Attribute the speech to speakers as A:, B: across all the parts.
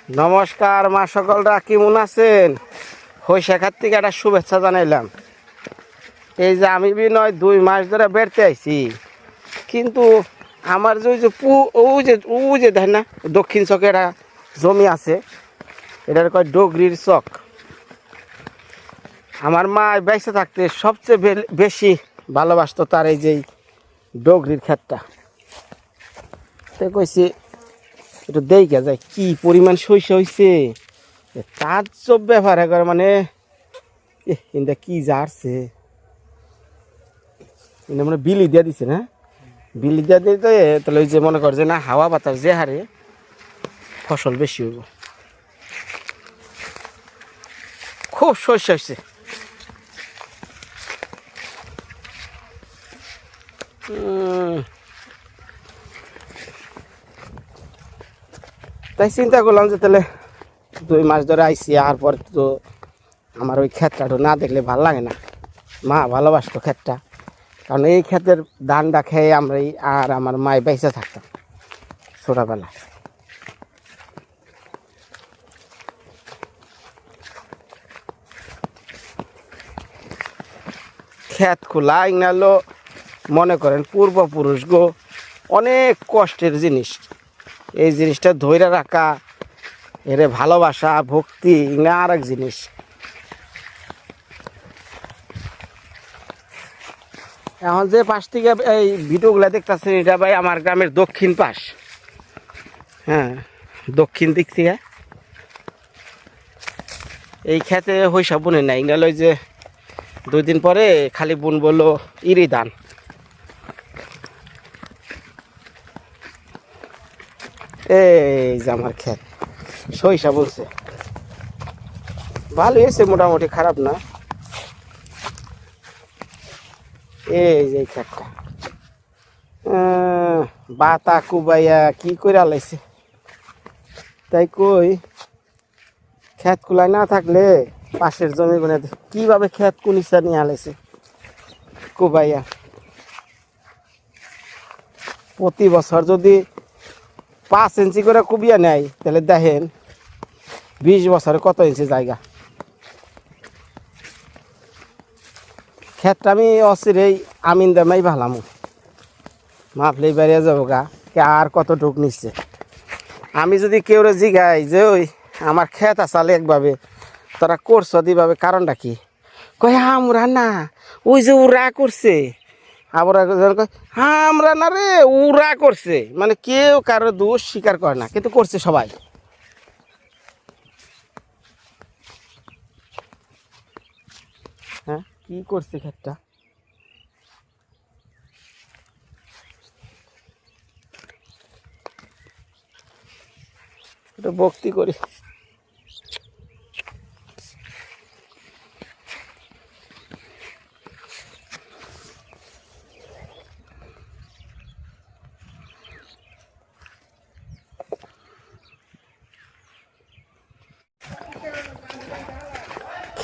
A: নমস্কার মা সকলরা, কেমন আছেন? হইসাখার থেকে একটা শুভেচ্ছা জানাইলাম। এই যে আমি বিনয় 2 মাস ধরে বেড়তে আইছি, কিন্তু আমার যে ওই যে দেখেন না, দক্ষিণ চকে একটা জমি আছে, এটার কয় ডগরির চক। আমার মা বেঁচে থাকতে সবচেয়ে বেশি ভালোবাসতো তার এই যে ডগরির ক্ষেতটা। তো কইছি একটু দেখা যায় কি পরিমাণ শস্য হয়েছে। তার সব ব্যাপার একবার মানে এটা কি জারছে, এটা মানে বিলি দিয়া দিছে না, বিলি দিয়া দিতে তাহলে ওই যে মনে কর যে না হাওয়া বাতাস যে হারে ফসল বেশি হইব। খুব শস্য হয়েছে। তাই চিন্তা করলাম যে তাহলে 2 মাস ধরে আইসি, আর পরে তো আমার ওই ক্ষেতটা না দেখলে ভাল লাগে না। মা ভালোবাসতো ক্ষেতটা, কারণ এই ক্ষেতের ধানটা খেয়ে আমরা আর আমার মায় বেঁচে থাকতাম ছোটবেলায়। ক্ষেত খোলা ইংনালো মনে করেন পূর্বপুরুষ গো অনেক কষ্টের জিনিস। এই জিনিসটা ধইরা রাখা, এরে ভালোবাসা ভক্তি ইংনা আর এক জিনিস। এখন যে পাশ থেকে এই ভিডিওগুলা দেখতেছেন, এটা ভাই আমার গ্রামের দক্ষিণ পাশ। হ্যাঁ, দক্ষিণ দিক থেকে এই খেতে হইসা বুনে নাই। ইংনাল ওই যে 2 দিন পরে খালি বুন বললো ইরি ধান। এই যে আমার ক্ষেত সইসা বলছে ভালো হয়েছে, মোটামুটি খারাপ না। এই যে ক্ষেতটা বাতা কুবাইয়া কি করে আলাইছে। তাই কই ক্ষেত কুলাই না থাকলে পাশের জমি গুনে কিভাবে ক্ষেত কুনিসা নিয়ে আলাইছে কুবাইয়া। প্রতি বছর যদি 5 ইঞ্চি করে কুবিয়া নেয়, তাহলে দেখেন 20 বছরে কত ইঞ্চি জায়গা। ক্ষেতটা আমি অচিরেই আমিন দামাই ভালামু, মাপলেই বেরিয়ে যাবো গা কে আর কত টুক নিচ্ছে। আমি যদি কেউ জিগাই যে ওই আমার ক্ষেত আসালে একভাবে তোরা করছো দিভাবে, কারণটা কি? কয় আমরা না, ওই যে ওরা করছে। আবার কয় আমরা না রে, ওরা করছে। মানে কেউ কারো দোষ স্বীকার করে না, কিন্তু করছে সবাই। হ্যাঁ, কি করছে ক্ষেতটা? এটা ভক্তি করি।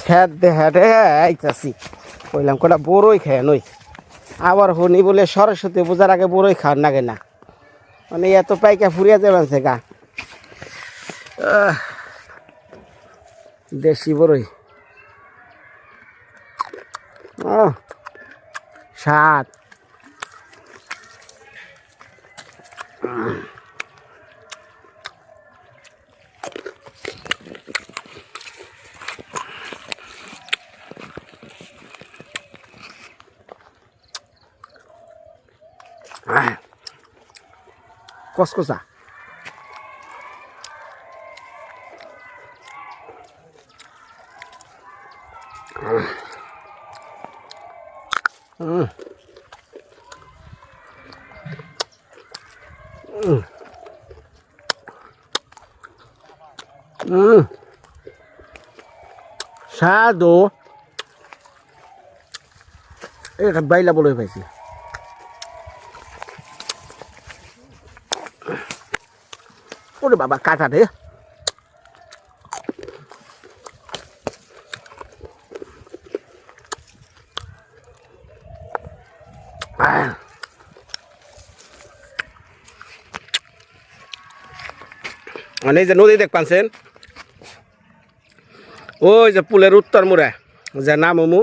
A: খেত দেখাতে আইতাছি, কইলাম কটা বড়ই খেয়ে নই। আবার শুনি বলে সরস্বতী পূজার আগে বড়ই খাওয়ার নাগে না, মানে এত পাইকা ফুরিয়া যাবেছে গা। দেশি বড়ই স্বাদ। কসকসা। স্বাদও এটা বাইলা বলে পাইছি। ওরে বাবা কাটা রে। মানে এই যে নদী দেখ পাচ্ছেন ওই যে পুলের উত্তর মুড়া যে নামমু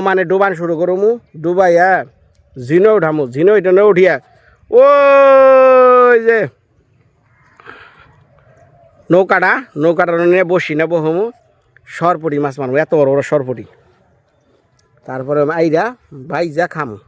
A: মানে ডুবান শুরু করমু ডুবাইয়া ঝিনো উঠামু ঝিনো উঠানো উঠিয়া ওই যে নৌকাটা নিয়ে বসি না বহমু সরপুটি মাছ মারবো এত বড় বড় সরপুটি তারপরে আইরা বাইজা খামু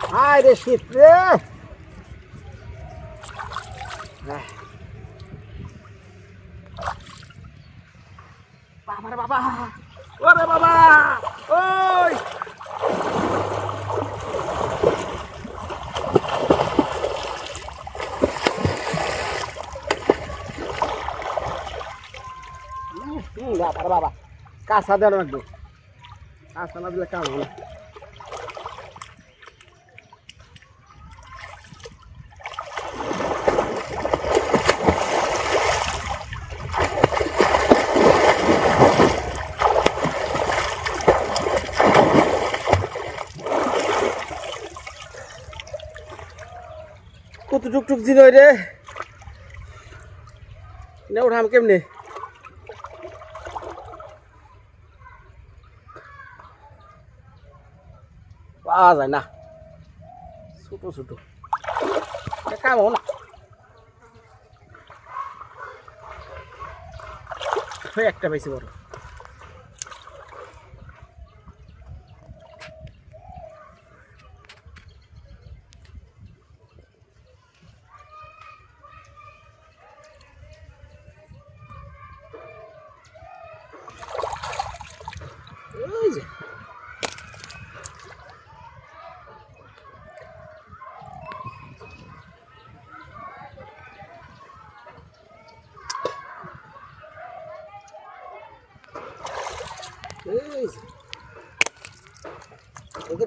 A: হায় রে শীত রে বাবা রে বাবা ওরে বাবা ওই বাবা বাবা কাঁচা দেওয়া লাগবে কাঁচা না দিলে কাম হবে না কত টুকটুক দিন রে না উঠাম কেমনে পাওয়া যায় না ছোট ছোট কাম না একটা পাইছি বড় এই যে